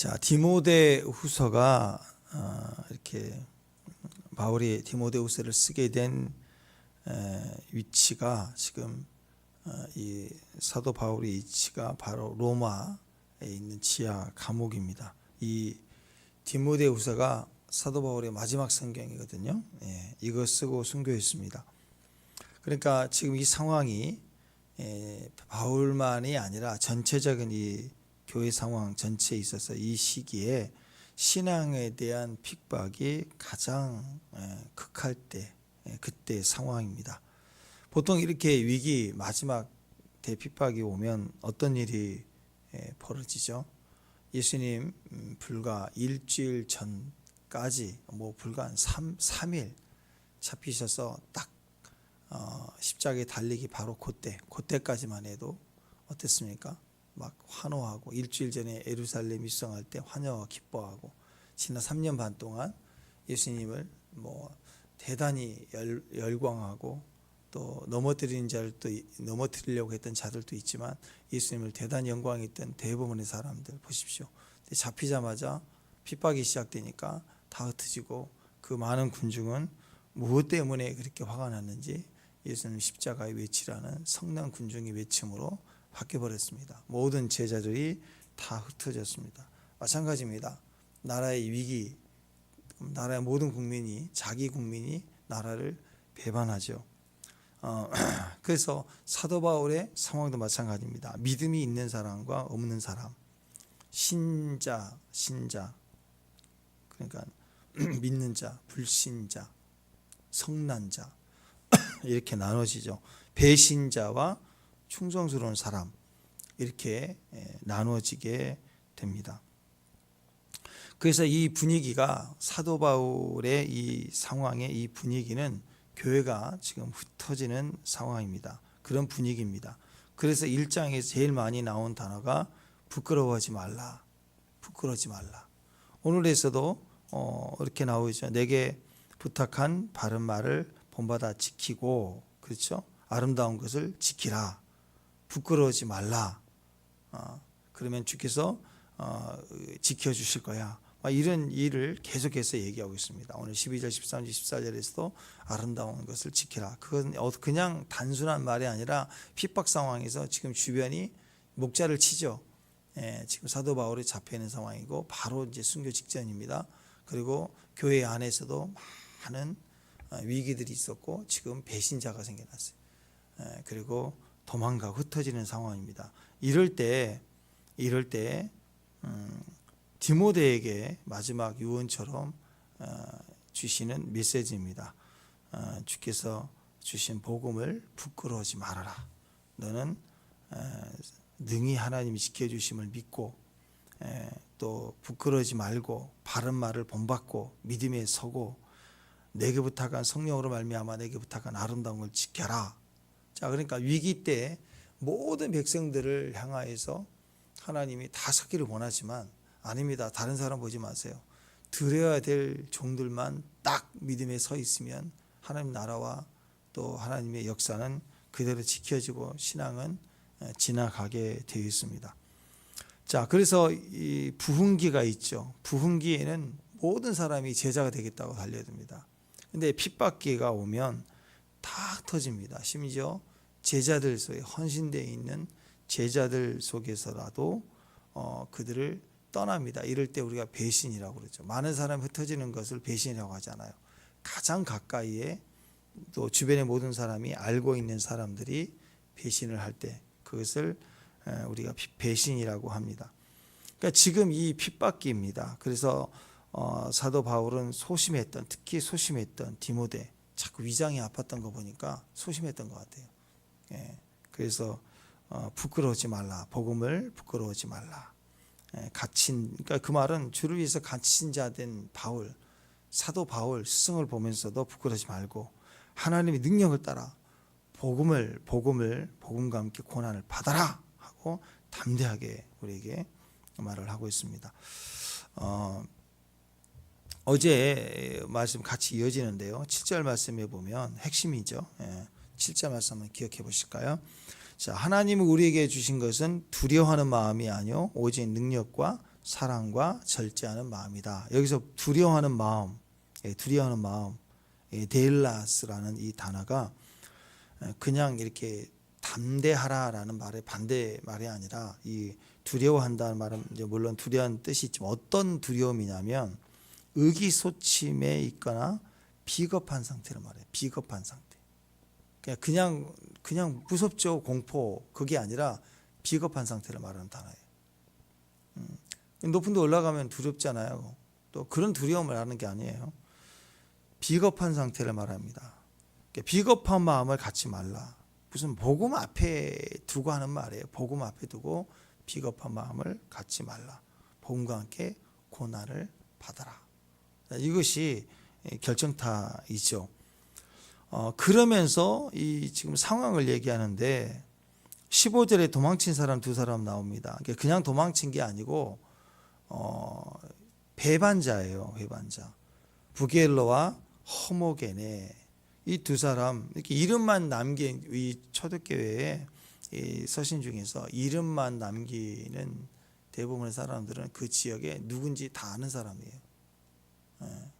자, 디모데후서가 이렇게 바울이 디모데후서를 쓰게 된 위치가 지금 이 사도 바울의 위치가 바로 로마에 있는 지하 감옥입니다. 이 디모데후서가 사도 바울의 마지막 성경이거든요. 이거 쓰고 순교했습니다. 그러니까 지금 이 상황이 바울만이 아니라 전체적인 이 교회 상황 전체에 있어서 이 시기에 신앙에 대한 핍박이 가장 극할 때 그때 상황입니다. 보통 이렇게 위기 마지막 대핍박이 오면 어떤 일이 벌어지죠? 예수님 불과 일주일 전까지 불과 한 3일 잡히셔서 딱 십자가에 달리기 바로 그때까지만 해도 어땠습니까? 막 환호하고 일주일 전에 예루살렘 입성할 때 환영하고 기뻐하고 지난 3년 반 동안 예수님을 대단히 열광하고 또 넘어뜨리려고 했던 자들도 있지만 예수님을 대단히 영광했던 대부분의 사람들 보십시오. 잡히자마자 핍박이 시작되니까 다 흩어지고 그 많은 군중은 무엇 때문에 그렇게 화가 났는지 예수님 십자가의 외치라는 성난 군중의 외침으로 바뀌어버렸습니다. 모든 제자들이 다 흩어졌습니다. 마찬가지입니다. 나라의 위기, 나라의 모든 국민이 자기 국민이 나라를 배반하죠. 그래서 사도 바울의 상황도 마찬가지입니다. 믿음이 있는 사람과 없는 사람, 신자 그러니까 믿는 자, 불신자, 성난자 이렇게 나눠지죠. 배신자와 충성스러운 사람 이렇게 나누어지게 됩니다. 그래서 이 분위기가 사도 바울의 이 상황의 이 분위기는 교회가 지금 흩어지는 상황입니다. 그런 분위기입니다. 그래서 1장에서 제일 많이 나온 단어가 부끄러워하지 말라. 부끄러워하지 말라. 오늘에서도 이렇게 나오죠. 내게 부탁한 바른 말을 본받아 지키고, 그렇죠? 아름다운 것을 지키라. 부끄러워하지 말라. 그러면 주께서 지켜주실 거야. 이런 일을 계속해서 얘기하고 있습니다. 오늘 12절, 13절, 14절에서도 아름다운 것을 지키라. 그건 그냥 단순한 말이 아니라 핍박 상황에서 지금 주변이 목자를 치죠. 지금 사도 바울이 잡혀 있는 상황이고 바로 이제 순교 직전입니다. 그리고 교회 안에서도 많은 위기들이 있었고 지금 배신자가 생겨났어요. 그리고 도망가고 흩어지는 상황입니다. 이럴 때 디모데에게 마지막 유언처럼 주시는 메시지입니다. 주께서 주신 복음을 부끄러워하지 말아라. 너는 능히 하나님이 지켜주심을 믿고 또 부끄러워하지 말고 바른 말을 본받고 믿음에 서고 내게 부탁한 성령으로 말미암아 내게 부탁한 아름다운 걸 지켜라. 자, 그러니까 위기 때 모든 백성들을 향하여서 하나님이 다 섞기를 원하지만 아닙니다. 다른 사람 보지 마세요. 드려야 될 종들만 딱 믿음에 서 있으면 하나님 나라와 또 하나님의 역사는 그대로 지켜지고 신앙은 지나가게 되어 있습니다. 자, 그래서 이 부흥기가 있죠. 부흥기에는 모든 사람이 제자가 되겠다고 달려듭니다. 근데 핍박기가 오면 다 터집니다. 심지어 제자들 속에 헌신되어 있는 제자들 속에서라도 그들을 떠납니다. 이럴 때 우리가 배신이라고 그러죠. 많은 사람이 흩어지는 것을 배신이라고 하잖아요. 가장 가까이에 또 주변의 모든 사람이 알고 있는 사람들이 배신을 할 때 그것을 우리가 배신이라고 합니다. 그러니까 지금 이 핍박기입니다. 그래서 사도 바울은 특히 소심했던 디모데 자꾸 위장이 아팠던 거 보니까 소심했던 것 같아요. 그래서 부끄러워하지 말라. 복음을 부끄러워하지 말라. 그러니까 그 말은 주를 위해서 갇힌 자 된 바울, 사도 바울 스승을 보면서도 부끄러워하지 말고 하나님의 능력을 따라 복음과 함께 고난을 받아라 하고 담대하게 우리에게 말을 하고 있습니다. 어제 말씀 같이 이어지는데요. 7절 말씀에 보면 핵심이죠. 7절 말씀 한번 기억해 보실까요? 자, 하나님이 우리에게 주신 것은 두려워하는 마음이 아니요 오직 능력과 사랑과 절제하는 마음이다. 여기서 두려워하는 마음, 두려워하는 마음, 데일라스라는 이 단어가 그냥 이렇게 담대하라라는 말의 반대 말이 아니라 이 두려워한다는 말은 이제 물론 두려워하는 뜻이 있지만 어떤 두려움이냐면 의기소침해 있거나 비겁한 상태를 말해요. 비겁한 상태. 그냥 무섭죠. 공포 그게 아니라 비겁한 상태를 말하는 단어예요. 높은 데 올라가면 두렵잖아요. 또 그런 두려움을 하는 게 아니에요. 비겁한 상태를 말합니다. 비겁한 마음을 갖지 말라. 무슨 복음 앞에 두고 하는 말이에요. 복음 앞에 두고 비겁한 마음을 갖지 말라. 복음과 함께 고난을 받아라. 이것이 결정타이죠. 그러면서 이 지금 상황을 얘기하는데 15절에 도망친 사람 두 사람 나옵니다. 그냥 도망친 게 아니고 배반자예요. 배반자. 부겔로와 허모게네 이 두 사람 이렇게 이름만 남긴 이 초대교회의 이 서신 중에서 이름만 남기는 대부분의 사람들은 그 지역에 누군지 다 아는 사람이에요.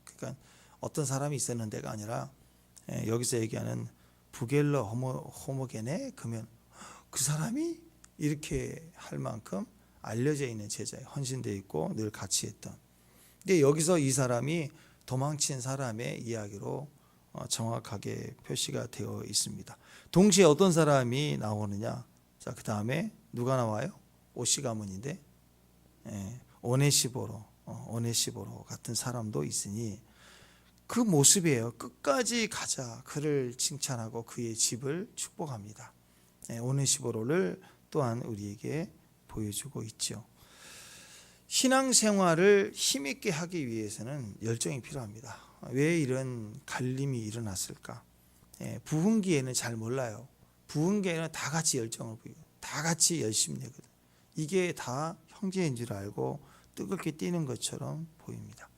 그러니까 어떤 사람이 있었는데가 아니라 여기서 얘기하는 부겔로 호모게네 그러면 그 사람이 이렇게 할 만큼 알려져 있는 제자에 헌신되어 있고 늘 같이 했던. 근데 여기서 이 사람이 도망친 사람의 이야기로 정확하게 표시가 되어 있습니다. 동시에 어떤 사람이 나오느냐? 자, 그 다음에 누가 나와요? 오시 가문인데 오네시보로 같은 사람도 있으니 그 모습이에요. 끝까지 가자. 그를 칭찬하고 그의 집을 축복합니다. 오네시보로를 또한 우리에게 보여주고 있죠. 신앙생활을 힘있게 하기 위해서는 열정이 필요합니다. 왜 이런 갈림이 일어났을까? 부흥기에는 잘 몰라요. 부흥기에는 다 같이 열정을 보이고 다 같이 열심히 내거든. 이게 다 형제인 줄 알고 뜨겁게 뛰는 것처럼 보입니다.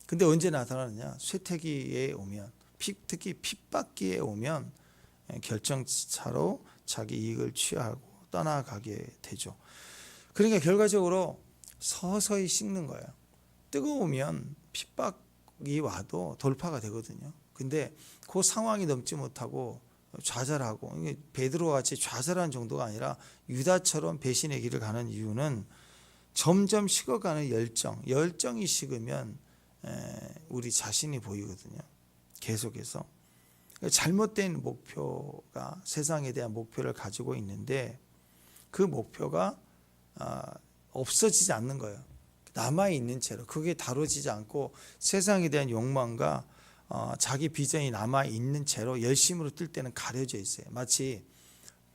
근데 언제 나타나느냐? 쇠퇴기에 오면, 특히 핍박기에 오면 결정차로 자기 이익을 취하고 떠나가게 되죠. 그러니까 결과적으로 서서히 식는 거예요. 뜨거우면 핍박이 와도 돌파가 되거든요. 근데 그 상황이 넘지 못하고 좌절하고, 베드로와 같이 좌절한 정도가 아니라 유다처럼 배신의 길을 가는 이유는 점점 식어가는 열정이 식으면 우리 자신이 보이거든요. 계속해서 잘못된 목표가 세상에 대한 목표를 가지고 있는데 그 목표가 없어지지 않는 거예요. 남아있는 채로 그게 다뤄지지 않고 세상에 대한 욕망과 자기 비전이 남아있는 채로 열심으로 뜰 때는 가려져 있어요. 마치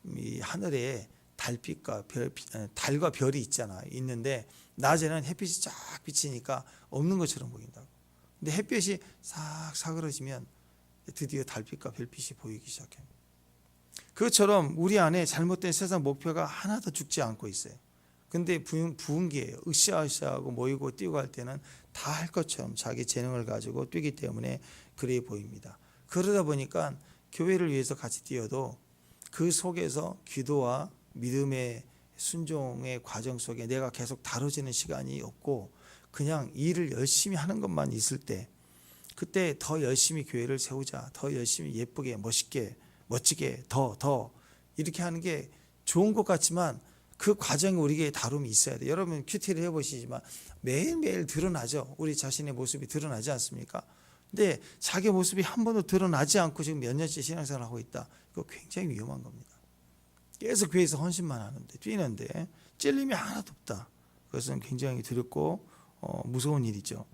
이 하늘에 달과 별이 있는데 낮에는 햇빛이 쫙 비치니까 없는 것처럼 보인다고. 근데 햇빛이 싹 사그러지면 드디어 달빛과 별빛이 보이기 시작합니다. 그것처럼 우리 안에 잘못된 세상 목표가 하나도 죽지 않고 있어요. 근데 부흥기예요. 으쌰으쌰하고 모이고 뛰고 할 때는 다 할 것처럼 자기 재능을 가지고 뛰기 때문에 그래 보입니다. 그러다 보니까 교회를 위해서 같이 뛰어도 그 속에서 기도와 믿음의 순종의 과정 속에 내가 계속 다뤄지는 시간이 없고 그냥 일을 열심히 하는 것만 있을 때 그때 더 열심히 교회를 세우자, 더 열심히 예쁘게 멋지게 더 이렇게 하는 게 좋은 것 같지만 그 과정에 우리에게 다름이 있어야 돼요. 여러분 큐티를 해보시지만 매일매일 드러나죠. 우리 자신의 모습이 드러나지 않습니까? 근데 자기 모습이 한 번도 드러나지 않고 지금 몇 년째 신앙생활을 하고 있다. 이거 굉장히 위험한 겁니다. 계속 교회에서 헌신만 하는데 뛰는데 찔림이 하나도 없다. 그것은 굉장히 두렵고 무서운 일이죠.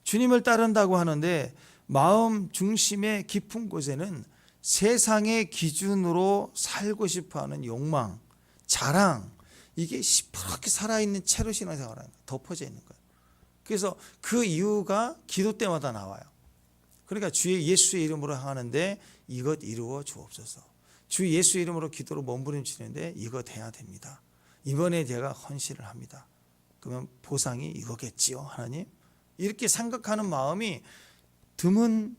주님을 따른다고 하는데 마음 중심의 깊은 곳에는 세상의 기준으로 살고 싶어하는 욕망, 자랑 이게 시퍼렇게 살아있는 채로 신앙생활을 하는 거예요. 덮어져 있는 거예요. 그래서 그 이유가 기도 때마다 나와요. 그러니까 주의 예수의 이름으로 하는데 이것 이루어 주옵소서. 주 예수 이름으로 기도로 몸부림치는데 이것 해야 됩니다. 이번에 제가 헌신을 합니다. 그러면 보상이 이거겠지요, 하나님? 이렇게 생각하는 마음이 드문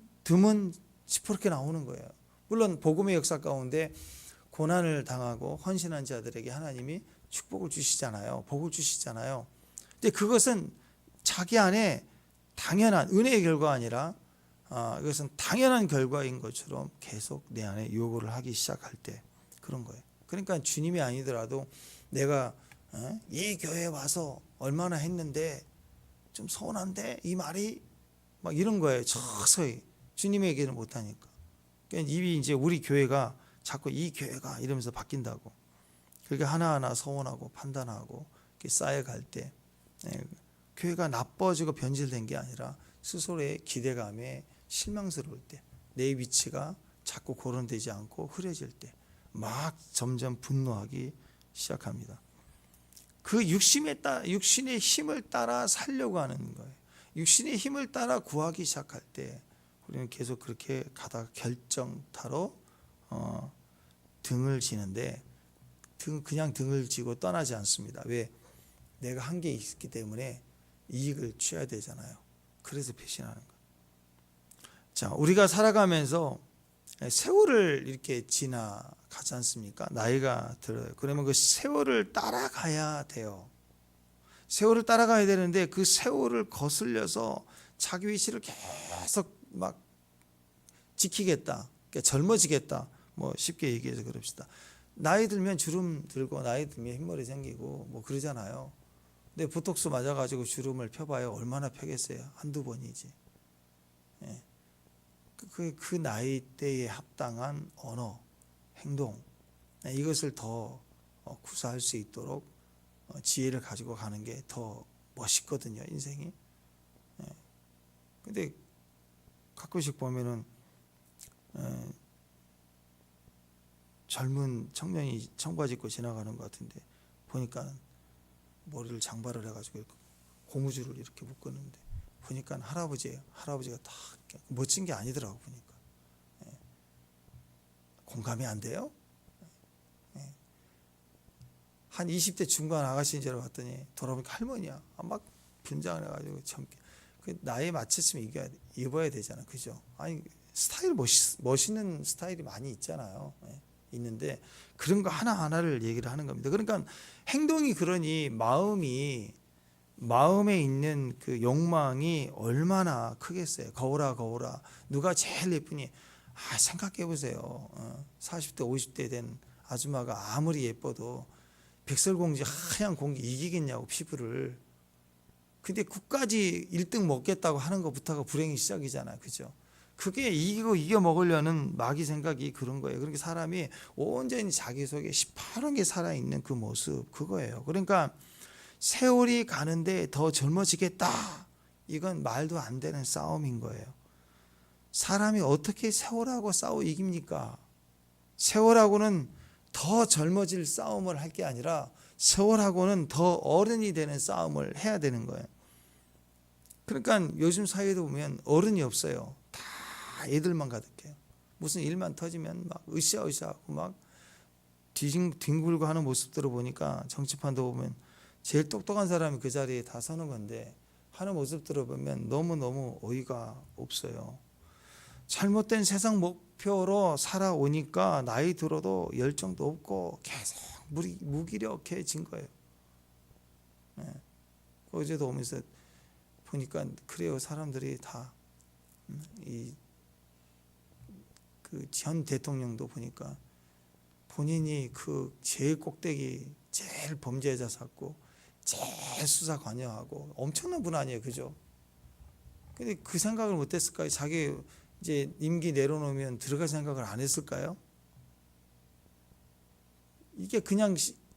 시퍼렇게 나오는 거예요. 물론 복음의 역사 가운데 고난을 당하고 헌신한 자들에게 하나님이 축복을 주시잖아요. 복을 주시잖아요. 근데 그것은 자기 안에 당연한 은혜의 결과가 아니라 이것은 당연한 결과인 것처럼 계속 내 안에 요구를 하기 시작할 때 그런 거예요. 그러니까 주님이 아니더라도 내가 이 교회에 와서 얼마나 했는데 좀 서운한데 이 말이 막 이런 거예요. 서서히 주님의 얘기를 못 하니까. 그러니까 입이 이제 우리 교회가 자꾸 이 교회가 이러면서 바뀐다고. 그렇게 하나하나 서운하고 판단하고 이렇게 쌓여갈 때 교회가 나빠지고 변질된 게 아니라 스스로의 기대감에 실망스러울 때 내 위치가 자꾸 거론되지 않고 흐려질 때 막 점점 분노하기 시작합니다. 그 육신의 힘을 따라 살려고 하는 거예요. 육신의 힘을 따라 구하기 시작할 때 우리는 계속 그렇게 가다가 결정타로 등을 지는데 그냥 등을 지고 떠나지 않습니다. 왜? 내가 한 게 있기 때문에 이익을 취해야 되잖아요. 그래서 배신하는 거예요. 자, 우리가 살아가면서 세월을 이렇게 지나가지 않습니까? 나이가 들어요. 그러면 그 세월을 따라가야 돼요. 세월을 따라가야 되는데 그 세월을 거슬려서 자기 위치를 계속 막 지키겠다. 그러니까 젊어지겠다. 뭐 쉽게 얘기해서 그럽시다. 나이 들면 주름 들고 나이 들면 흰머리 생기고 뭐 그러잖아요. 근데 보톡스 맞아가지고 주름을 펴봐요. 얼마나 펴겠어요? 한두 번이지. 예. 그 나이대에 합당한 언어, 행동 이것을 더 구사할 수 있도록 지혜를 가지고 가는 게 더 멋있거든요, 인생이. 근데 가끔씩 보면은 젊은 청년이 청바지 입고 지나가는 것 같은데 보니까 머리를 장발을 해가지고 고무줄을 이렇게 묶었는데 보니까 할아버지가 다 멋진 게 아니더라고 보니까. 공감이 안 돼요? 한 20대 중반 아가씨인 줄 알았더니 돌아보니까 할머니야. 막 분장을 해가지고 젊게. 그 나이에 맞췄으면 입어야 되잖아, 그죠? 아니 스타일 멋있는 스타일이 많이 있잖아요. 있는데 그런 거 하나하나를 얘기를 하는 겁니다. 그러니까 행동이 그러니 마음에 있는 그 욕망이 얼마나 크겠어요. 거울아 누가 제일 예쁘니? 생각해 보세요. 40대 50대 된 아줌마가 아무리 예뻐도 백설공주 하얀 공주 이기겠냐고 피부를. 근데 끝까지 1등 먹겠다고 하는 것부터가 불행이 시작이잖아요. 그죠? 그게 이겨 먹으려는 마귀 생각이 그런 거예요. 그러니까 사람이 온전히 자기 속에 시퍼런 게 살아있는 그 모습 그거예요. 그러니까 세월이 가는데 더 젊어지겠다. 이건 말도 안 되는 싸움인 거예요. 사람이 어떻게 세월하고 싸워 이깁니까? 세월하고는 더 젊어질 싸움을 할 게 아니라 세월하고는 더 어른이 되는 싸움을 해야 되는 거예요. 그러니까 요즘 사회도 보면 어른이 없어요. 다 애들만 가득해요. 무슨 일만 터지면 막 으쌰으쌰하고 막 뒹굴고 하는 모습들을 보니까 정치판도 보면 제일 똑똑한 사람이 그 자리에 다 서는 건데 하는 모습들을 보면 너무너무 어이가 없어요. 잘못된 세상 목표로 살아오니까 나이 들어도 열정도 없고 계속 무기력해진 거예요. 어제도 오면서 보니까 그래요. 사람들이 다 그 전 대통령도 보니까 본인이 그 제일 꼭대기 제일 범죄자 잡고 제일 수사 관여하고 엄청난 분 아니에요, 그죠? 근데 그 생각을 못했을까요? 자기 이제 임기 내려놓으면 들어갈 생각을 안 했을까요? 이게 그냥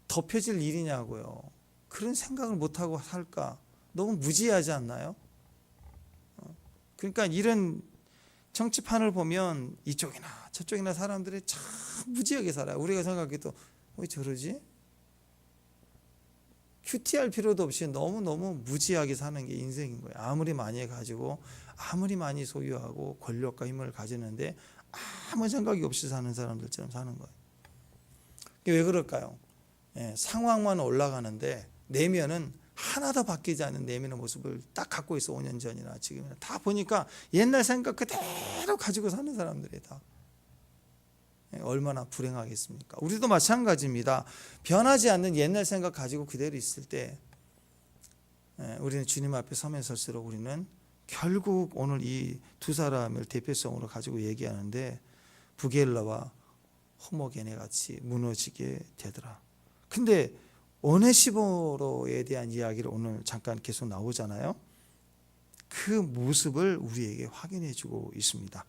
덮여질 일이냐고요. 그런 생각을 못하고 살까? 너무 무지하지 않나요? 그러니까 이런 정치판을 보면 이쪽이나 저쪽이나 사람들이 참 무지하게 살아요. 우리가 생각해도 왜 저러지? 큐티할 필요도 없이 너무너무 무지하게 사는 게 인생인 거예요. 아무리 많이 가지고 아무리 많이 소유하고 권력과 힘을 가지는데 아무 생각이 없이 사는 사람들처럼 사는 거예요. 왜 그럴까요? 상황만 올라가는데 내면은 하나도 바뀌지 않은 내면의 모습을 딱 갖고 있어. 5년 전이나 지금이나 다 보니까 옛날 생각 그대로 가지고 사는 사람들이 다 얼마나 불행하겠습니까? 우리도 마찬가지입니다. 변하지 않는 옛날 생각 가지고 그대로 있을 때 우리는 주님 앞에 서면 설수록 우리는 결국 오늘 이 두 사람을 대표성으로 가지고 얘기하는데 부겔라와 호모게네 같이 무너지게 되더라. 근데 오네시모로에 대한 이야기를 오늘 잠깐 계속 나오잖아요. 그 모습을 우리에게 확인해 주고 있습니다.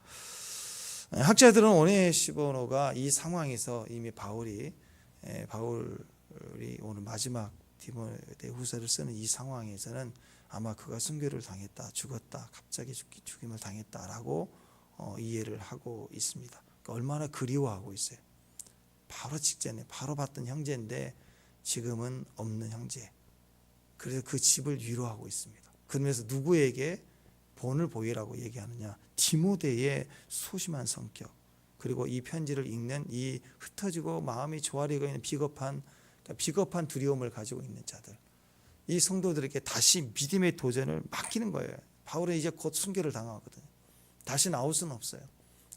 학자들은 오네시모로가 이 상황에서 이미 바울이 오늘 마지막 디모데후서를 쓰는 이 상황에서는 아마 그가 순교를 당했다, 죽었다, 갑자기 죽임을 당했다라고 이해를 하고 있습니다. 그러니까 얼마나 그리워하고 있어요. 바로 직전에 바로 봤던 형제인데 지금은 없는 형제. 그래서 그 집을 위로하고 있습니다. 그러면서 누구에게 본을 보이라고 얘기하느냐? 디모데의 소심한 성격, 그리고 이 편지를 읽는 이 흩어지고 마음이 조아리고 있는 비겁한 두려움을 가지고 있는 자들, 이 성도들에게 다시 믿음의 도전을 맡기는 거예요. 바울은 이제 곧 순교를 당하거든요. 다시 나올 수는 없어요.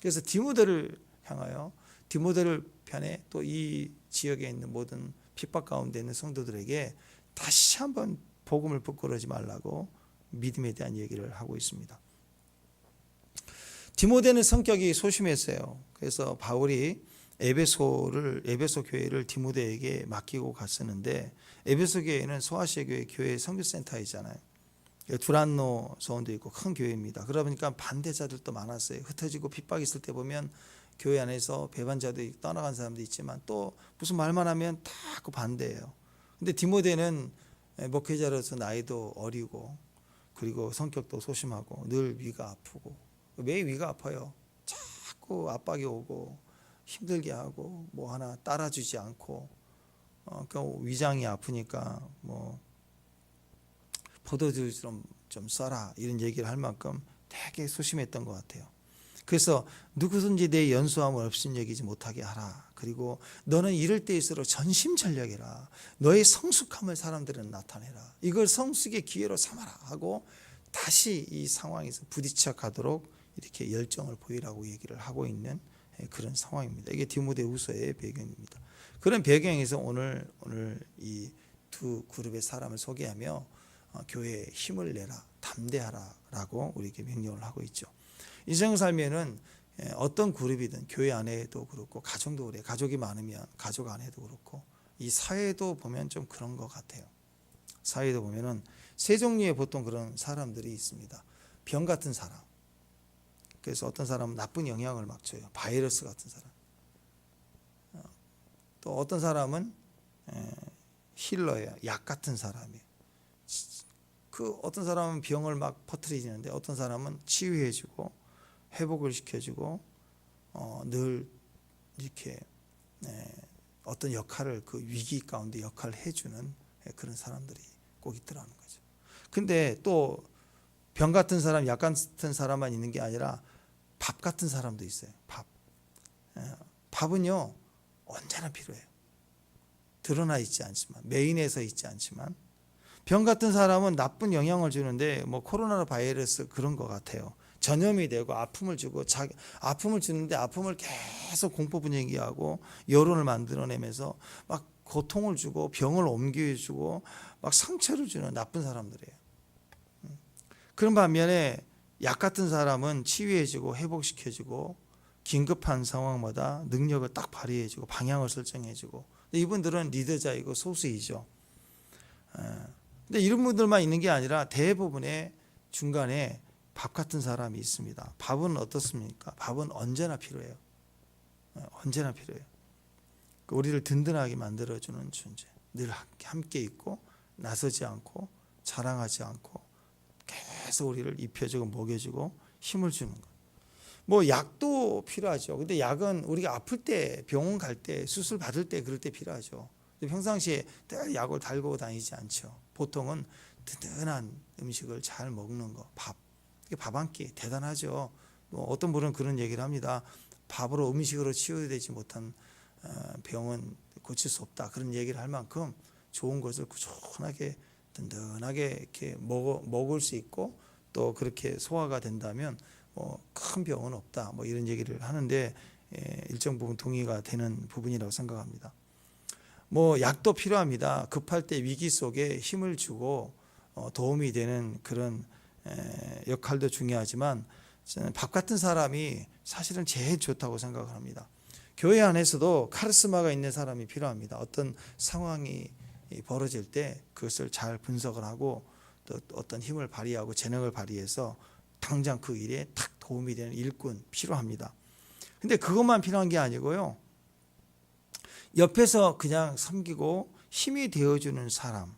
그래서 디모데를 향하여, 디모데를 편에 또 이 지역에 있는 모든 핍박 가운데 있는 성도들에게 다시 한번 복음을 부끄러워하지 말라고 믿음에 대한 얘기를 하고 있습니다. 디모데는 성격이 소심했어요. 그래서 바울이 에베소 교회를 디모데에게 맡기고 갔었는데, 에베소 교회는 소아시아 교회 선교센터이잖아요. 두란노 소원도 있고 큰 교회입니다. 그러다 보니까 반대자들도 많았어요. 흩어지고 핍박이 있을 때 보면 교회 안에서 배반자도 떠나간 사람도 있지만 또 무슨 말만 하면 다 그 반대예요. 근데 디모데는 목회자로서 나이도 어리고 그리고 성격도 소심하고 늘 위가 아프고, 매일 위가 아파요. 자꾸 압박이 오고 힘들게 하고 뭐 하나 따라주지 않고, 그 위장이 아프니까 뭐 포도주 좀 써라 이런 얘기를 할 만큼 되게 소심했던 것 같아요. 그래서 누구든지 내 연소함을 없인 여기지 못하게 하라. 그리고 너는 이럴 때일수록 전심전력해라. 너의 성숙함을 사람들은 나타내라. 이걸 성숙의 기회로 삼아라 하고 다시 이 상황에서 부딪혀 가도록 이렇게 열정을 보이라고 얘기를 하고 있는 그런 상황입니다. 이게 디모데후서의 배경입니다. 그런 배경에서 오늘 이 두 그룹의 사람을 소개하며 교회에 힘을 내라, 담대하라라고 우리에게 명령을 하고 있죠. 인생 삶에는 어떤 그룹이든 교회 안에도 그렇고 가정도 그래요. 가족이 많으면 가족 안에도 그렇고 이 사회도 보면 좀 그런 것 같아요. 사회도 보면은 세 종류의 보통 그런 사람들이 있습니다. 병 같은 사람. 그래서 어떤 사람은 나쁜 영향을 막 줘요. 바이러스 같은 사람. 또 어떤 사람은 힐러예요. 약 같은 사람이에요. 그 어떤 사람은 병을 막 퍼뜨리는데 어떤 사람은 치유해주고 회복을 시켜주고 늘 이렇게 어떤 역할을 그 위기 가운데 역할을 해주는 그런 사람들이 꼭 있더라는 거죠. 근데 또 병 같은 사람, 약 같은 사람만 있는 게 아니라 밥 같은 사람도 있어요. 밥은요 언제나 필요해요. 드러나 있지 않지만, 메인에서 있지 않지만, 병 같은 사람은 나쁜 영향을 주는데 뭐 코로나 바이러스 그런 것 같아요. 전염이 되고 아픔을 주고 아픔을 주는데 아픔을 계속 공포 분위기하고 여론을 만들어내면서 막 고통을 주고 병을 옮겨주고 막 상처를 주는 나쁜 사람들이에요. 그런 반면에 약 같은 사람은 치유해주고 회복시켜주고 긴급한 상황마다 능력을 딱 발휘해주고 방향을 설정해주고, 이분들은 리더자이고 소수이죠. 근데 이런 분들만 있는 게 아니라 대부분의 중간에 밥 같은 사람이 있습니다. 밥은 어떻습니까? 밥은 언제나 필요해요. 언제나 필요해요. 우리를 든든하게 만들어주는 존재. 늘 함께 있고 나서지 않고 자랑하지 않고 계속 우리를 입혀주고 먹여주고 힘을 주는 것. 뭐 약도 필요하죠. 근데 약은 우리가 아플 때, 병원 갈 때, 수술 받을 때 그럴 때 필요하죠. 평상시에 늘 약을 달고 다니지 않죠. 보통은 든든한 음식을 잘 먹는 거, 밥 한 끼 대단하죠. 어떤 분은 그런 얘기를 합니다. 밥으로 음식으로 치유되지 못한 병은 고칠 수 없다. 그런 얘기를 할 만큼 좋은 것을 꾸준하게 든든하게 이렇게 먹을 수 있고 또 그렇게 소화가 된다면 큰 병은 없다. 뭐 이런 얘기를 하는데 일정 부분 동의가 되는 부분이라고 생각합니다. 뭐 약도 필요합니다. 급할 때 위기 속에 힘을 주고 도움이 되는 그런 역할도 중요하지만 저는 밥 같은 사람이 사실은 제일 좋다고 생각을 합니다. 교회 안에서도 카리스마가 있는 사람이 필요합니다. 어떤 상황이 벌어질 때 그것을 잘 분석을 하고 또 어떤 힘을 발휘하고 재능을 발휘해서 당장 그 일에 탁 도움이 되는 일꾼 필요합니다. 근데 그것만 필요한 게 아니고요. 옆에서 그냥 섬기고 힘이 되어주는 사람,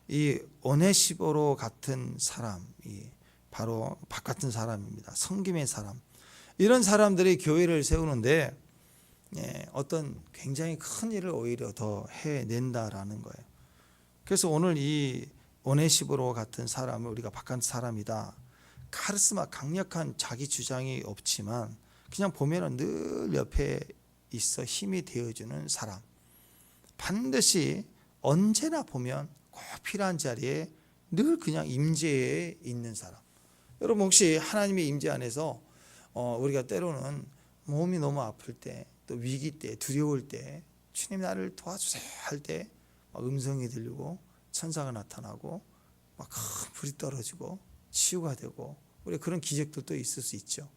이 오네시보로 같은 사람이 바로 밥 같은 사람입니다. 섬김의 사람. 이런 사람들이 교회를 세우는데 어떤 굉장히 큰 일을 오히려 더 해낸다라는 거예요. 그래서 오늘 이 오네시보로 같은 사람을 우리가 밥 같은 사람이다. 카리스마 강력한 자기 주장이 없지만 그냥 보면은 늘 옆에 있어 힘이 되어주는 사람. 반드시 언제나 보면 꼭 필요한 자리에 늘 그냥 임재에 있는 사람. 여러분 혹시 하나님의 임재 안에서 우리가 때로는 몸이 너무 아플 때, 또 위기 때, 두려울 때, 주님 나를 도와주세요 할 때 막 음성이 들리고 천사가 나타나고 막 큰 불이 떨어지고 치유가 되고 우리 그런 기적들도 있을 수 있죠.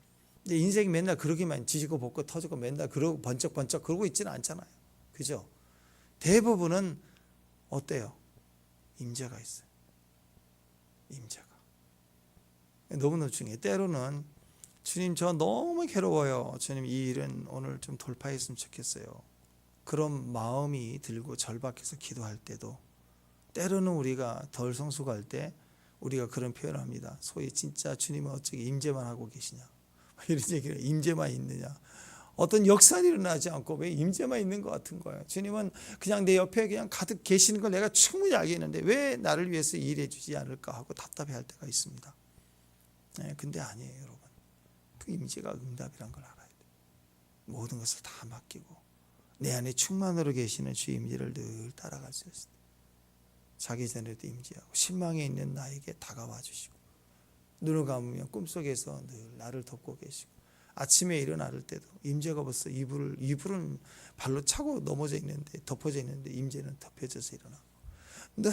근데 인생이 맨날 그러기만 지지고 볶고 터지고 맨날 그러고 번쩍번쩍 그러고 있지는 않잖아요. 그죠? 대부분은 어때요? 임재가 있어요. 임재가. 너무너무 중요해요. 때로는 주님 저 너무 괴로워요. 주님 이 일은 오늘 좀 돌파했으면 좋겠어요. 그런 마음이 들고 절박해서 기도할 때도 때로는 우리가 덜 성숙할 때 우리가 그런 표현을 합니다. 소위 진짜 주님은 어떻게 임재만 하고 계시냐. 이런 얘기를 임재만 있느냐. 어떤 역사는 일어나지 않고 왜 임재만 있는 것 같은 거예요. 주님은 그냥 내 옆에 그냥 가득 계시는 걸 내가 충분히 알겠는데 왜 나를 위해서 일해 주지 않을까 하고 답답해할 때가 있습니다. 근데 아니에요, 여러분. 그 임재가 응답이란 걸 알아야 돼요. 모든 것을 다 맡기고 내 안에 충만으로 계시는 주의 임재를 늘 따라갈 수 있어요. 자기 전에도 임재하고 실망에 있는 나에게 다가와 주시고 눈을 감으면 꿈속에서 늘 나를 돕고 계시고 아침에 일어날 때도 임재가 벌써 이불은 발로 차고 넘어져 있는데 덮어져 있는데 임재는 덮여져서 일어나고 늘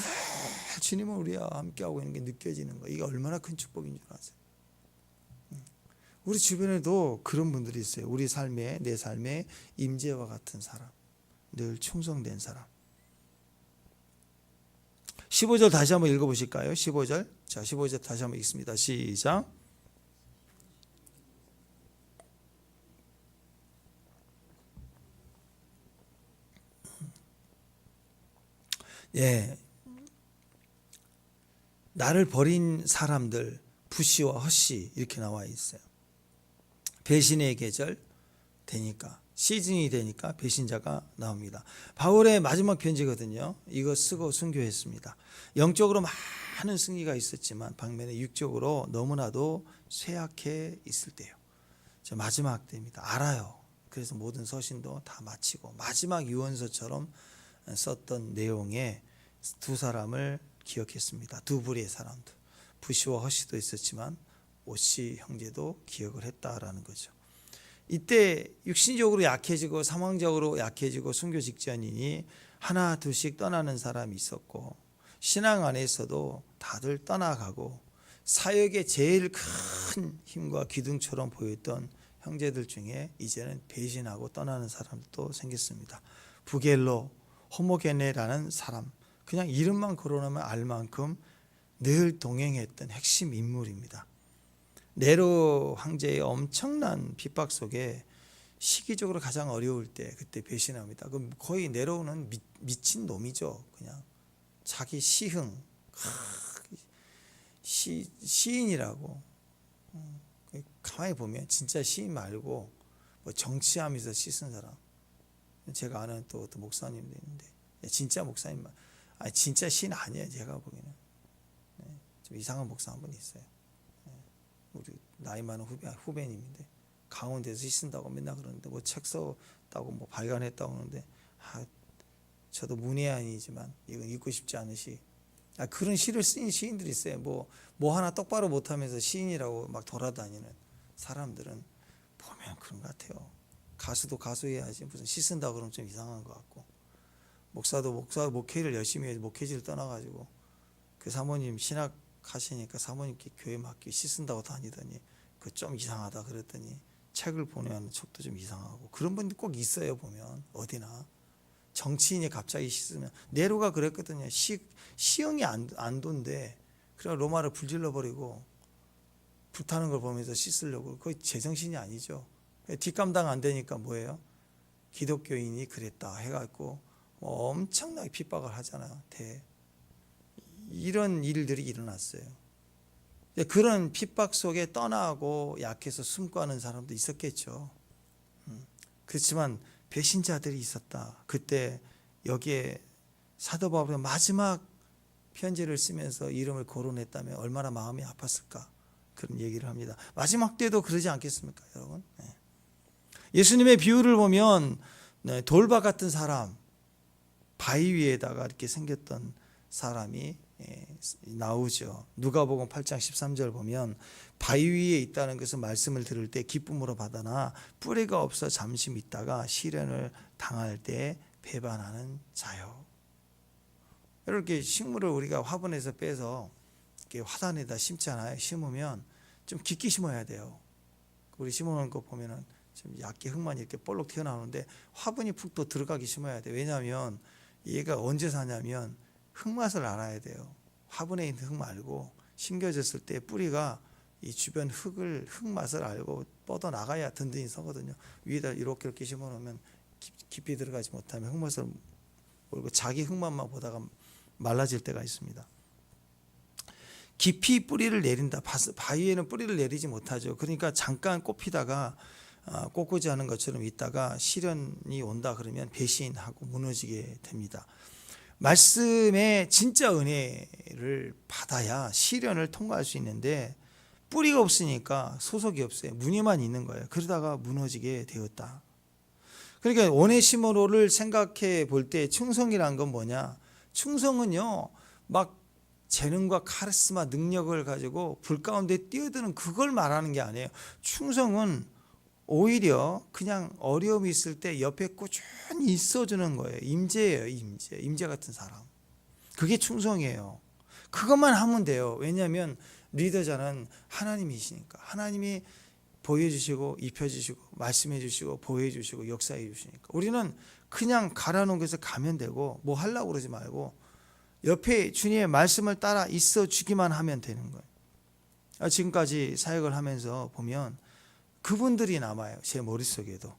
주님은 우리와 함께하고 있는 게 느껴지는 거예요. 이게 얼마나 큰 축복인 줄 아세요? 우리 주변에도 그런 분들이 있어요. 우리 삶에 내 삶에 임재와 같은 사람, 늘 충성된 사람. 15절 다시 한번 읽어보실까요? 15절. 자, 15절 다시 한번 읽습니다. 시작. 예, 나를 버린 사람들 부시와 헛시 이렇게 나와 있어요. 배신의 계절 되니까 시즌이 되니까 배신자가 나옵니다. 바울의 마지막 편지거든요. 이거 쓰고 순교했습니다. 영적으로 많은 승리가 있었지만 반면에 육적으로 너무나도 쇠약해 있을 때요. 저 마지막 때입니다. 알아요. 그래서 모든 서신도 다 마치고 마지막 유언서처럼 썼던 내용에 두 사람을 기억했습니다. 두 부류의 사람들. 부시와 허시도 있었지만 오시 형제도 기억을 했다라는 거죠. 이때 육신적으로 약해지고 상황적으로 약해지고 순교 직전이니 하나 둘씩 떠나는 사람이 있었고 신앙 안에서도 다들 떠나가고 사역의 제일 큰 힘과 기둥처럼 보였던 형제들 중에 이제는 배신하고 떠나는 사람도 생겼습니다. 부겔로 호모게네라는 사람, 그냥 이름만 거론하면 알 만큼 늘 동행했던 핵심 인물입니다. 네로 황제의 엄청난 핍박 속에 시기적으로 가장 어려울 때 그때 배신합니다. 그럼 거의 네로는 미친 놈이죠. 그냥 자기 시흥, 시인이라고. 가만히 보면 진짜 시인 말고 뭐 정치하면서 시 쓴 사람. 제가 아는 또 목사님도 있는데 진짜 목사님, 아니 진짜 시인 아니에요. 제가 보기에는 좀 이상한 목사 한 분 있어요. 우리 나이 많은 후배님인데 강원도에서 시 쓴다고 맨날 그러는데 뭐 책 썼다고 뭐 발간했다고 하는데 저도 문외한이지만 이건 읽고 싶지 않은 시. 그런 시를 쓴 시인들이 있어요. 뭐 하나 똑바로 못하면서 시인이라고 막 돌아다니는 사람들은 보면 그런 것 같아요. 가수도 가수해야지 무슨 시 쓴다고 그러면 좀 이상한 것 같고 목사도 목회를 열심히 해서 목회지를 떠나가지고 그 사모님 신학하시니까 사모님께 교회 맡기 씻은다고 다니더니 그 좀 이상하다 그랬더니 책을 보내는 척도 좀 이상하고 그런 분들 꼭 있어요. 보면 어디나 정치인이 갑자기 씻으면 네로가 그랬거든요. 시흥이 안 돈대. 그래 로마를 불질러 버리고 불타는 걸 보면서 씻으려고. 그거 제정신이 아니죠. 뒷감당 안 되니까 뭐예요? 기독교인이 그랬다 해갖고 엄청나게 핍박을 하잖아요. 이런 일들이 일어났어요. 그런 핍박 속에 떠나고 약해서 숨고 하는 사람도 있었겠죠. 그렇지만 배신자들이 있었다. 그때 여기에 사도 바울이 마지막 편지를 쓰면서 이름을 거론했다면 얼마나 마음이 아팠을까. 그런 얘기를 합니다. 마지막 때도 그러지 않겠습니까, 여러분? 예수님의 비유를 보면 돌박 같은 사람, 바위 위에다가 이렇게 생겼던 사람이 나오죠. 누가복음 8장 13절 보면 바위 위에 있다는 것은 말씀을 들을 때 기쁨으로 받아나 뿌리가 없어 잠시 있다가 시련을 당할 때 배반하는 자요. 이렇게 식물을 우리가 화분에서 빼서 이렇게 화단에다 심잖아요. 심으면 좀 깊게 심어야 돼요. 우리 심어놓은 거 보면은 좀 얇게 흙만 이렇게 볼록 튀어나오는데 화분이 푹 또 들어가게 심어야 돼요. 왜냐하면 얘가 언제 사냐면 흙맛을 알아야 돼요. 화분에 있는 흙 말고 심겨졌을 때 뿌리가 이 주변 흙맛을 알고 뻗어 나가야 든든히 서거든요. 위에다 이렇게 심어놓으면 깊이 들어가지 못하면 흙맛을 모르고 자기 흙맛만 보다가 말라질 때가 있습니다. 깊이 뿌리를 내린다. 바위에는 뿌리를 내리지 못하죠. 그러니까 잠깐 꼽히다가 꼿꼿이 하는 것처럼 있다가 시련이 온다 그러면 배신하고 무너지게 됩니다. 말씀의 진짜 은혜를 받아야 시련을 통과할 수 있는데 뿌리가 없으니까 소속이 없어요. 무늬만 있는 거예요. 그러다가 무너지게 되었다. 그러니까 오네시모로를 생각해 볼 때 충성이란 건 뭐냐? 충성은요, 막 재능과 카리스마 능력을 가지고 불 가운데 뛰어드는 그걸 말하는 게 아니에요. 충성은 오히려 그냥 어려움이 있을 때 옆에 꾸준히 있어주는 거예요. 임재예요. 임재 같은 사람. 그게 충성이에요. 그것만 하면 돼요. 왜냐하면 리더자는 하나님이시니까. 하나님이 보여주시고 입혀주시고 말씀해 주시고 보여해 주시고 역사해 주시니까. 우리는 그냥 가라놓은 곳에 가면 되고 뭐 하려고 그러지 말고 옆에 주님의 말씀을 따라 있어 주기만 하면 되는 거예요. 지금까지 사역을 하면서 보면 그분들이 남아요. 제 머릿속에도.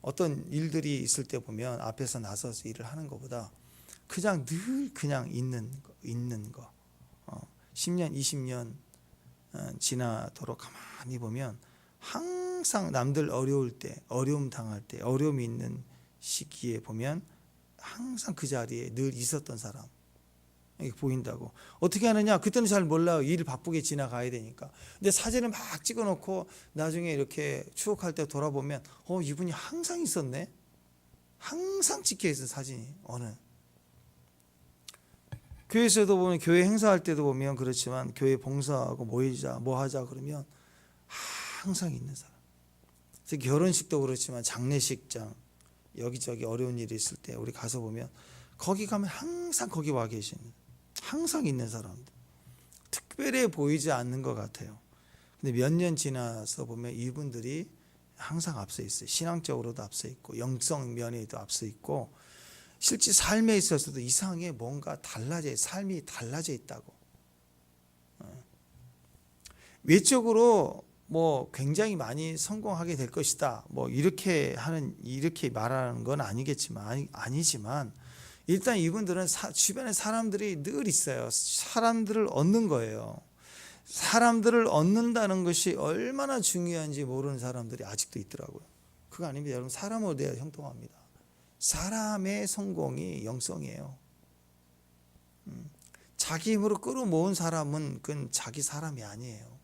어떤 일들이 있을 때 보면 앞에서 나서서 일을 하는 것보다 그냥 늘 그냥 있는 거. 10년, 20년 지나도록 가만히 보면 항상 남들 어려울 때, 어려움 당할 때, 어려움이 있는 시기에 보면 항상 그 자리에 늘 있었던 사람 이게 보인다고. 어떻게 하느냐? 그때는 잘 몰라요. 일 바쁘게 지나가야 되니까. 근데 사진을 막 찍어놓고 나중에 이렇게 추억할 때 돌아보면 이분이 항상 있었네. 항상 찍혀 있어 사진이. 교회에서도 보면 교회 행사할 때도 보면 그렇지만 교회 봉사하고 모이자 뭐 하자 그러면 항상 있는 사람. 그래서 결혼식도 그렇지만 장례식장 여기저기 어려운 일이 있을 때 우리 가서 보면 거기 가면 항상 거기 와 계시는 항상 있는 사람들. 특별해 보이지 않는 것 같아요. 근데 몇 년 지나서 보면 이분들이 항상 앞서 있어요. 신앙적으로도 앞서 있고 영성 면에도 앞서 있고 실제 삶에 있어서도 이상하게 뭔가 삶이 달라져 있다고. 외적으로 뭐 굉장히 많이 성공하게 될 것이다. 뭐 이렇게 말하는 건 아니지만 일단 이분들은 주변에 사람들이 늘 있어요. 사람들을 얻는 거예요. 사람들을 얻는다는 것이 얼마나 중요한지 모르는 사람들이 아직도 있더라고요. 그거 아닙니다. 여러분 사람으로 돼야 형통합니다. 사람의 성공이 영성이에요. 자기 힘으로 끌어모은 사람은 그건 자기 사람이 아니에요.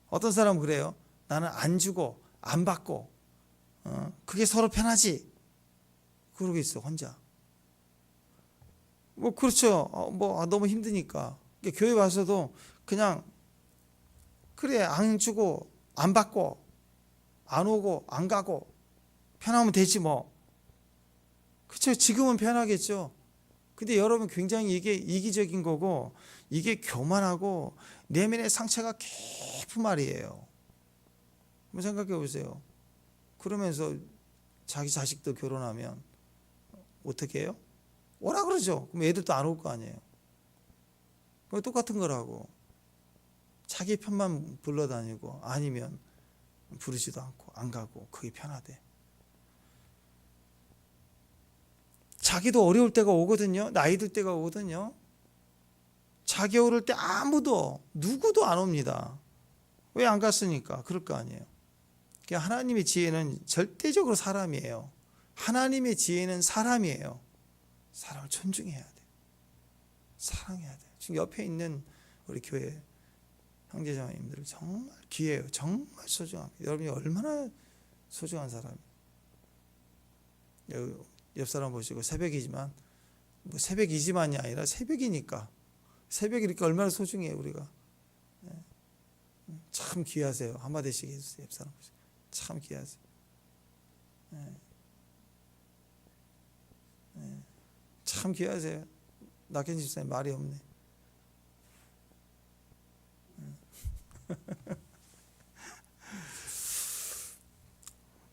어떤 사람은 그래요. 나는 안 주고 안 받고 그게 서로 편하지. 그러고 있어 혼자. 뭐 그렇죠. 너무 힘드니까. 교회 와서도 그냥 그래 안 주고 안 받고 안 오고 안 가고 편하면 되지 뭐. 그렇죠. 지금은 편하겠죠. 근데 여러분 굉장히 이게 이기적인 거고 이게 교만하고 내면의 상처가 깊은 말이에요. 한번 생각해 보세요. 그러면서 자기 자식도 결혼하면 어떻게 해요? 오라 그러죠. 그럼 애들도 안 올 거 아니에요. 똑같은 거라고. 자기 편만 불러다니고 아니면 부르지도 않고 안 가고 그게 편하대. 자기도 어려울 때가 오거든요. 나이 들 때가 오거든요. 자기 어려울 때 누구도 안 옵니다. 왜 안 갔으니까? 그럴 거 아니에요. 하나님의 지혜는 절대적으로 사람이에요. 하나님의 지혜는 사람이에요. 사람을 존중해야 돼. 사랑해야 돼. 지금 옆에 있는 우리 교회 형제자매님들 정말 귀해요. 정말 소중합니다. 여러분이 얼마나 소중한 사람이에요. 옆 사람 보시고 새벽이지만 뭐 새벽이지만이 아니라 새벽이니까 얼마나 소중해요 우리가. 참 귀하세요. 한마디씩 해주세요. 옆 사람 보시고 참 귀하세요. 참 귀하세요. 낙현 집사님 말이 없네.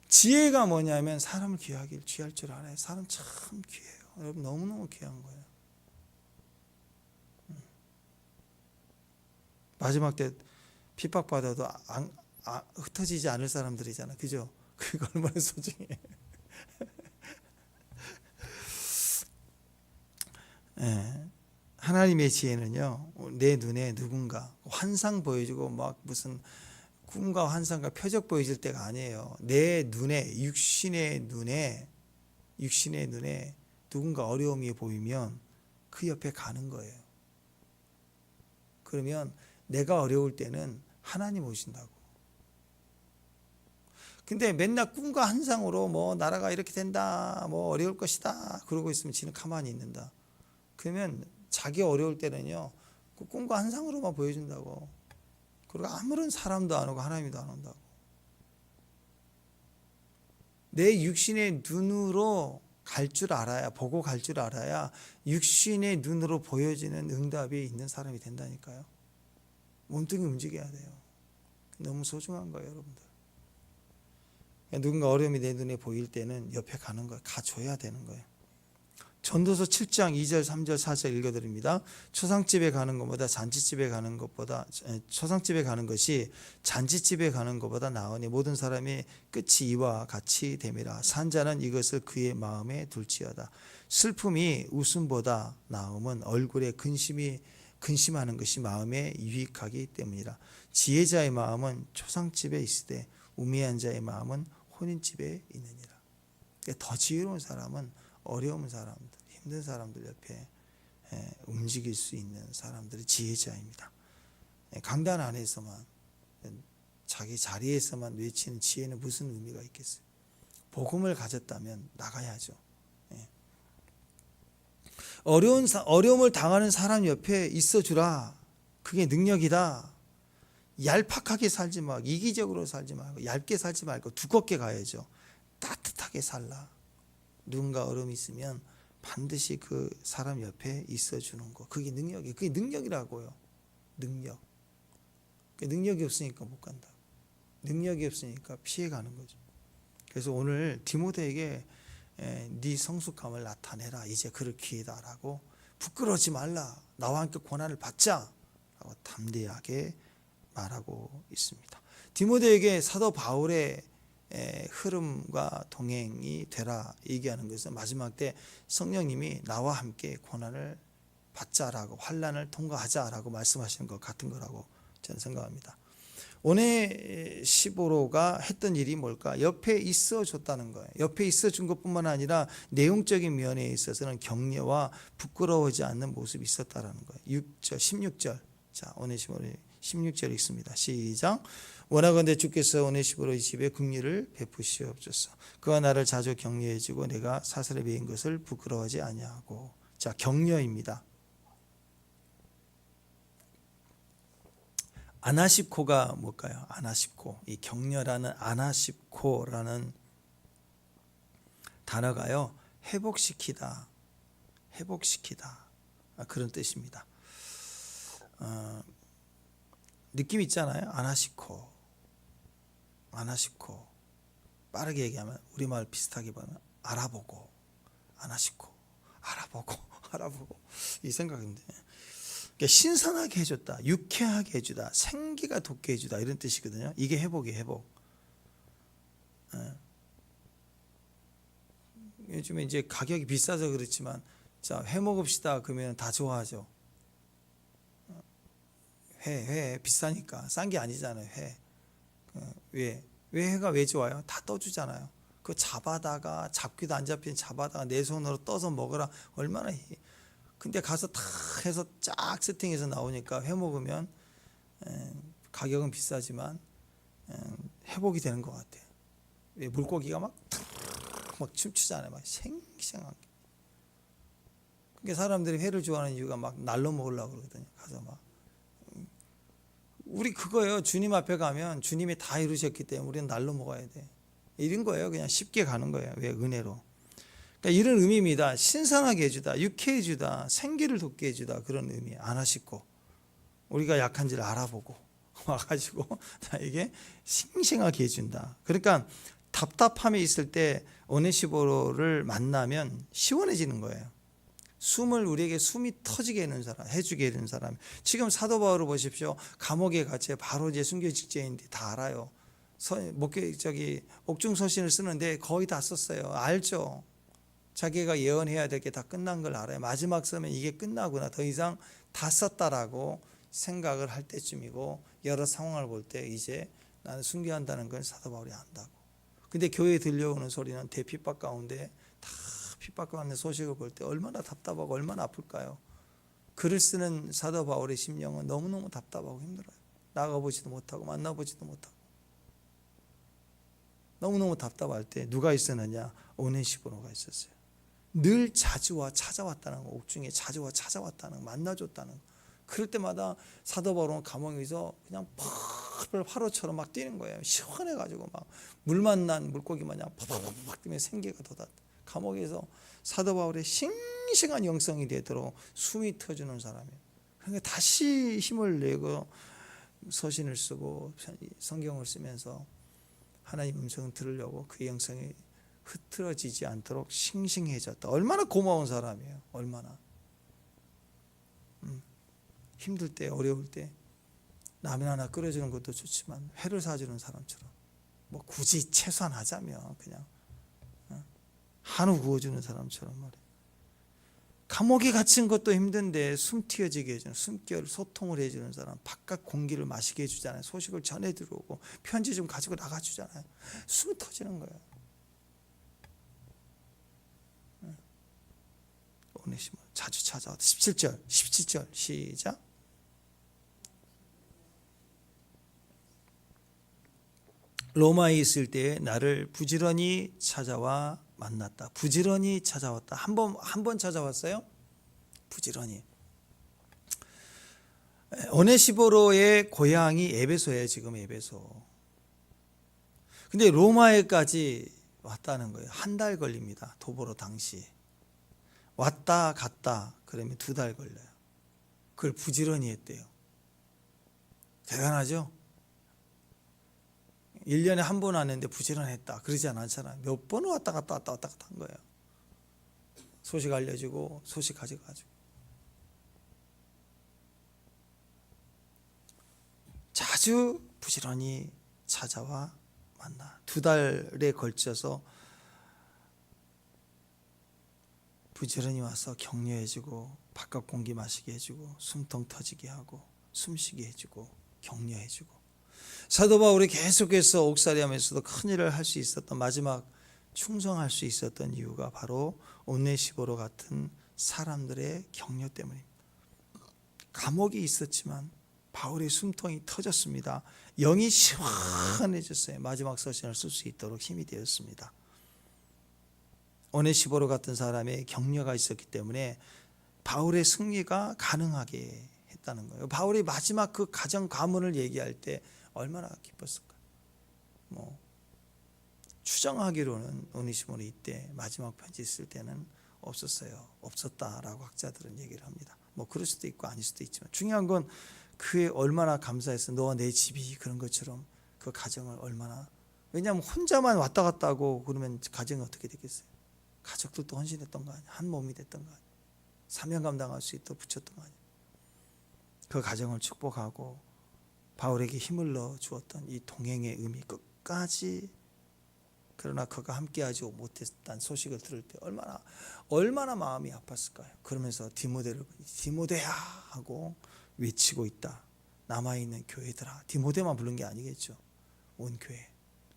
지혜가 뭐냐면 사람을 귀할 줄 알아요. 사람 참 귀해요. 여러분 너무너무 귀한 거예요. 마지막 때 핍박받아도 흩어지지 않을 사람들이잖아. 그죠? 그거 얼마나 소중해. 네. 하나님의 지혜는요, 내 눈에 누군가 환상 보여주고 막 무슨 꿈과 환상과 표적 보여줄 때가 아니에요. 내 눈에 육신의 눈에 누군가 어려움이 보이면 그 옆에 가는 거예요. 그러면 내가 어려울 때는 하나님 오신다고. 근데 맨날 꿈과 환상으로 뭐 나라가 이렇게 된다, 뭐 어려울 것이다 그러고 있으면 지는 가만히 있는다. 그러면 자기 어려울 때는요, 그 꿈과 환상으로만 보여준다고. 그리고 아무런 사람도 안 오고 하나님도 안 온다고. 내 육신의 눈으로 갈 줄 알아야, 보고 갈 줄 알아야 육신의 눈으로 보여지는 응답이 있는 사람이 된다니까요. 몸뚱이 움직여야 돼요. 너무 소중한 거예요, 여러분들. 누군가 어려움이 내 눈에 보일 때는 옆에 가는 거예요. 가줘야 되는 거예요. 전도서 7장 2절 3절 4절 읽어드립니다. 초상집에 가는 것보다 잔치집에 가는 것이 잔치집에 가는 것보다 나으니 모든 사람이 끝이 이와 같이 됨이라. 산 자는 이것을 그의 마음에 둘지어다. 슬픔이 웃음보다 나음은 얼굴에 근심하는 것이 마음에 유익하기 때문이라. 지혜자의 마음은 초상집에 있으되 우매한 자의 마음은 혼인집에 있느니라. 더 지혜로운 사람은 어려운 사람들, 힘든 사람들 옆에 움직일 수 있는 사람들이 지혜자입니다. 강단 안에서만, 자기 자리에서만 외치는 지혜는 무슨 의미가 있겠어요? 복음을 가졌다면 나가야죠. 어려움을 당하는 사람 옆에 있어주라. 그게 능력이다. 얄팍하게 살지 말고, 이기적으로 살지 말고, 얇게 살지 말고 두껍게 가야죠. 따뜻하게 살라. 누군가 어려움이 있으면 반드시 그 사람 옆에 있어주는 거. 그게 능력이라고요. 능력이 없으니까 못 간다. 능력이 없으니까 피해가는 거죠. 그래서 오늘 디모데에게 네 성숙함을 나타내라. 이제 그럴 기회다라고, 부끄러워하지 말라. 나와 함께 고난을 받자 라고 담대하게 말하고 있습니다. 디모데에게 사도 바울의 흐름과 동행이 되라 얘기하는 것은 마지막 때 성령님이 나와 함께 고난을 받자라고, 환난을 통과하자라고 말씀하시는 것 같은 거라고 저는 생각합니다. 오네시보로가 했던 일이 뭘까? 옆에 있어 줬다는 거예요. 옆에 있어 준 것뿐만 아니라 내용적인 면에 있어서는 격려와 부끄러워하지 않는 모습이 있었다라는 거예요. 6절, 16절. 자, 오네시보로 16절 읽습니다. 시작. 원하건대 주께서 오네시보로의 집에 긍휼을 베푸시옵소서. 그가 나를 자주 격려해주고 내가 사슬에 매인 것을 부끄러워하지 아니하고. 자, 격려입니다. 아나십코가 뭘까요? 아나십코. 이 격려라는 아나십코라는 단어가요, 회복시키다, 회복시키다. 그런 뜻입니다. 느낌 있잖아요. 아나시코. 빠르게 얘기하면 우리말 비슷하게 보면 알아보고, 아나시코, 알아보고 이 생각인데, 그러니까 신선하게 해줬다, 유쾌하게 해주다, 생기가 돋게 해주다, 이런 뜻이거든요. 이게 회복이에요. 회복. 요즘에 이제 가격이 비싸서 그렇지만, 자, 회 먹읍시다 그러면 다 좋아하죠. 회 비싸니까. 싼 게 아니잖아요. 왜 회가 왜 좋아요? 다 떠주잖아요. 그 잡아다가, 잡기도 안 잡힌 잡아다가 내 손으로 떠서 먹으라. 얼마나. 근데 가서 다 해서 쫙 세팅해서 나오니까 회 먹으면 가격은 비싸지만 회복이 되는 것 같아요. 왜 물고기가 막 춤추잖아요. 막 생생하게. 그러니까 사람들이 회를 좋아하는 이유가 막 날로 먹으려고 그러거든요. 가서 막. 우리 그거예요. 주님 앞에 가면 주님이 다 이루셨기 때문에 우리는 날로 먹어야 돼. 이런 거예요. 그냥 쉽게 가는 거예요. 왜? 은혜로. 그러니까 이런 의미입니다. 신선하게 해주다, 유쾌해 주다, 생기를 돋게 해주다, 그런 의미. 아나시코. 우리가 약한지를 알아보고 와가지고 나에게 싱싱하게 해준다. 그러니까 답답함이 있을 때 오네시보로를 만나면 시원해지는 거예요. 우리에게 숨이 터지게 해주는 사람, 해주게 해주는 사람. 지금 사도 바울을 보십시오. 감옥에 갇혀 바로 이제 순교 직전인데 다 알아요. 옥중 서신을 쓰는데 거의 다 썼어요. 알죠. 자기가 예언해야 될 게 다 끝난 걸 알아요. 마지막 쓰면 이게 끝나구나, 더 이상 다 썼다라고 생각을 할 때쯤이고, 여러 상황을 볼 때 이제 나는 순교한다는 걸 사도 바울이 안다고. 근데 교회에 들려오는 소리는 대핍박 가운데 다 핍박받는 소식을 볼 때 얼마나 답답하고 얼마나 아플까요? 글을 쓰는 사도 바울의 심령은 너무너무 답답하고 힘들어요. 나가보지도 못하고 만나보지도 못하고 너무너무 답답할 때 누가 있었느냐? 오네시보로가 있었어요. 늘 자주와 찾아왔다는 거, 옥중에 자주와 찾아왔다는 거, 만나줬다는 거. 그럴 때마다 사도 바울은 감옥에서 그냥 펄펄 화로처럼 막 뛰는 거예요. 시원해가지고 막 물 만난 물고기 마냥 팍팍팍 뛰면 생기가 돋았다. 감옥에서 사도 바울의 싱싱한 영성이 되도록 숨이 터지는 사람이에요. 그러니까 다시 힘을 내고 서신을 쓰고 성경을 쓰면서 하나님 음성을 들으려고 그 영성이 흐트러지지 않도록 싱싱해졌다. 얼마나 고마운 사람이에요. 얼마나. 힘들 때, 어려울 때 라면 하나 끓여주는 것도 좋지만 회를 사주는 사람처럼, 뭐 굳이 최소한 하자면 그냥 한우 구워주는 사람처럼 말이에요. 감옥에 갇힌 것도 힘든데 숨 튀어지게 해주는, 숨결 소통을 해주는 사람, 바깥 공기를 마시게 해주잖아요. 소식을 전해 들어오고 편지 좀 가지고 나가주잖아요. 숨이 터지는 거예요. 오네시모 자주 찾아왔다. 17절 시작. 로마에 있을 때 나를 부지런히 찾아와 만났다. 부지런히 찾아왔다. 한 번 찾아왔어요? 부지런히. 오네시보로의 고향이 에베소예요. 지금 에베소. 근데 로마에까지 왔다는 거예요. 한 달 걸립니다. 도보로 당시. 왔다 갔다 그러면 2달 걸려요. 그걸 부지런히 했대요. 대단하죠? 1년에 한 번 왔는데 부지런했다 그러지 않았잖아요. 몇 번 왔다 갔다 한 거예요. 소식 알려주고 소식 가져가지고. 자주 부지런히 찾아와 만나. 2달에 걸쳐서 부지런히 와서 격려해주고 바깥 공기 마시게 해주고 숨통 터지게 하고 숨쉬게 해주고 격려해주고. 사도 바울이 계속해서 옥살이하면서도 큰 일을 할 수 있었던, 마지막 충성할 수 있었던 이유가 바로 오네시보로 같은 사람들의 격려 때문입니다. 감옥이 있었지만 바울의 숨통이 터졌습니다. 영이 시원해졌어요. 마지막 서신을 쓸 수 있도록 힘이 되었습니다. 오네시보로 같은 사람의 격려가 있었기 때문에 바울의 승리가 가능하게 했다는 거예요. 바울이 마지막 그 가정 가문을 얘기할 때 얼마나 기뻤을까. 추정하기로는 오네시모는 이때 마지막 편지 쓸 때는 없었어요. 없었다라고 학자들은 얘기를 합니다. 뭐 그럴 수도 있고 아닐 수도 있지만 중요한 건 그에 얼마나 감사해서 너와 내 집이 그런 것처럼 그 가정을 얼마나, 왜냐하면 혼자만 왔다 갔다 하고 그러면 가정이 어떻게 되겠어요? 가족들도 헌신했던 거 아니야. 한 몸이 됐던 거 아니야. 사명 감당할 수 있도록 붙였던 거 아니야. 그 가정을 축복하고 바울에게 힘을 넣어 주었던 이 동행의 의미 끝까지, 그러나 그가 함께하지 못했다는 소식을 들을 때 얼마나 마음이 아팠을까요? 그러면서 디모데야 하고 외치고 있다. 남아있는 교회들아. 디모데만 부른 게 아니겠죠. 온 교회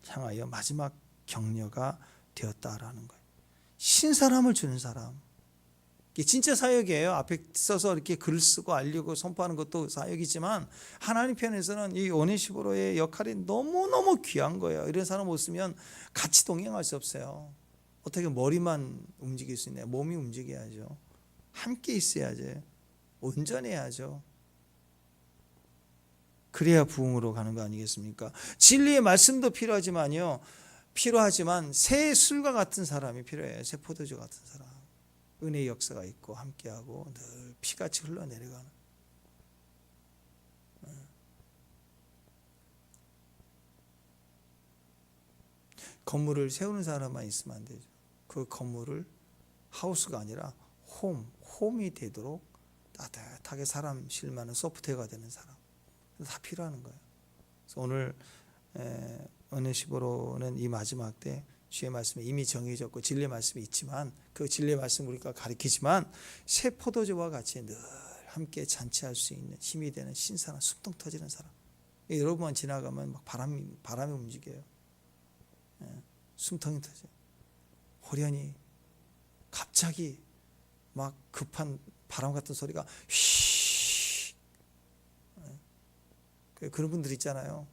향하여 마지막 격려가 되었다라는 거예요. 신사람을 주는 사람, 이게 진짜 사역이에요. 앞에 써서 이렇게 글을 쓰고 알리고 선포하는 것도 사역이지만 하나님 편에서는 이 오네시보로의 역할이 너무너무 귀한 거예요. 이런 사람 없으면 같이 동행할 수 없어요. 어떻게 머리만 움직일 수 있나요? 몸이 움직여야죠. 함께 있어야죠. 온전해야죠. 그래야 부흥으로 가는 거 아니겠습니까? 진리의 말씀도 필요하지만 새 술과 같은 사람이 필요해요. 새 포도주 같은 사람. 은혜의 역사가 있고 함께하고 늘 피같이 흘러내려가는. 건물을 세우는 사람만 있으면 안 되죠. 그 건물을 하우스가 아니라 홈이 되도록 따뜻하게 사람 쉴 만한 소프트웨어가 되는 사람. 다 필요한 거예요. 그래서 오늘 오네시보로는 이 마지막 때 주의 말씀이 이미 정해졌고 진리의 말씀이 있지만 그 진리의 말씀 우리가 가르치지만 새 포도주와 같이 늘 함께 잔치할 수 있는 힘이 되는 신사람, 숨통 터지는 사람. 여러분만 지나가면 막 바람이 움직여요. 숨통이 터져. 호련히 갑자기 막 급한 바람 같은 소리가 휘. 그런 분들 있잖아요.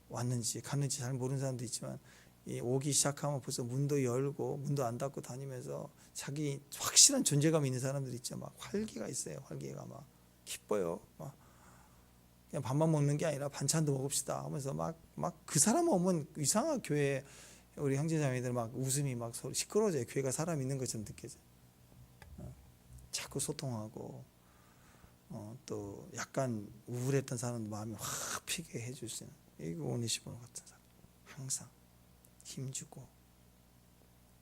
왔는지 갔는지 잘 모르는 사람도 있지만 오기 시작하면 벌써 문도 열고 문도 안 닫고 다니면서 자기 확실한 존재감이 있는 사람들 있죠. 막 활기가 있어요. 활기가 막 기뻐요. 막 그냥 밥만 먹는 게 아니라 반찬도 먹읍시다 하면서 막 그 사람 오면 이상한 교회 우리 형제자매들 막 웃음이 막 소리 시끄러워져요. 교회가 사람 있는 것처럼 느껴져요. 자꾸 소통하고 또 약간 우울했던 사람 마음이 확 피게 해줄 수 있는 이거 오네시보로 같은 사람. 항상 힘주고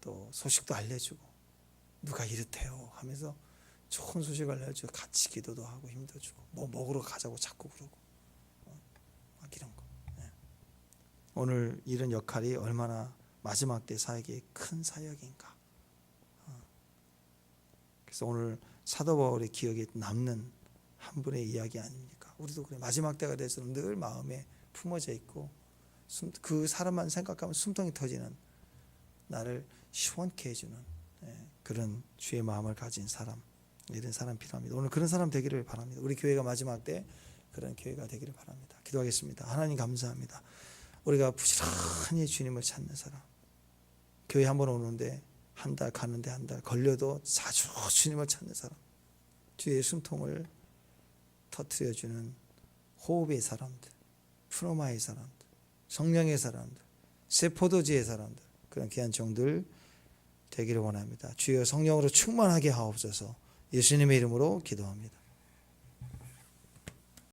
또 소식도 알려주고 누가 이렇대요 하면서 좋은 소식을 알려주고 같이 기도도 하고 힘도 주고 뭐 먹으러 가자고 자꾸 그러고 막 이런 거. 오늘 이런 역할이 얼마나 마지막 때 사역이 큰 사역인가. 그래서 오늘 사도 바울의 기억에 남는 한 분의 이야기 아닙니까? 우리도 그래. 마지막 때가 돼서는 늘 마음에 품어져 있고 그 사람만 생각하면 숨통이 터지는, 나를 시원케 해주는 그런 주의 마음을 가진 사람, 이런 사람 필요합니다. 오늘 그런 사람 되기를 바랍니다. 우리 교회가 마지막 때 그런 교회가 되기를 바랍니다. 기도하겠습니다. 하나님 감사합니다. 우리가 부지런히 주님을 찾는 사람, 교회 한 번 오는데 한 달 가는데 한 달 걸려도 자주 주님을 찾는 사람, 주의 숨통을 터뜨려주는 호흡의 사람들, 프로마의 사람들, 성령의 사람들, 새 포도주의 사람들, 그런 귀한 종들 되기를 원합니다. 주여 성령으로 충만하게 하옵소서. 예수님의 이름으로 기도합니다.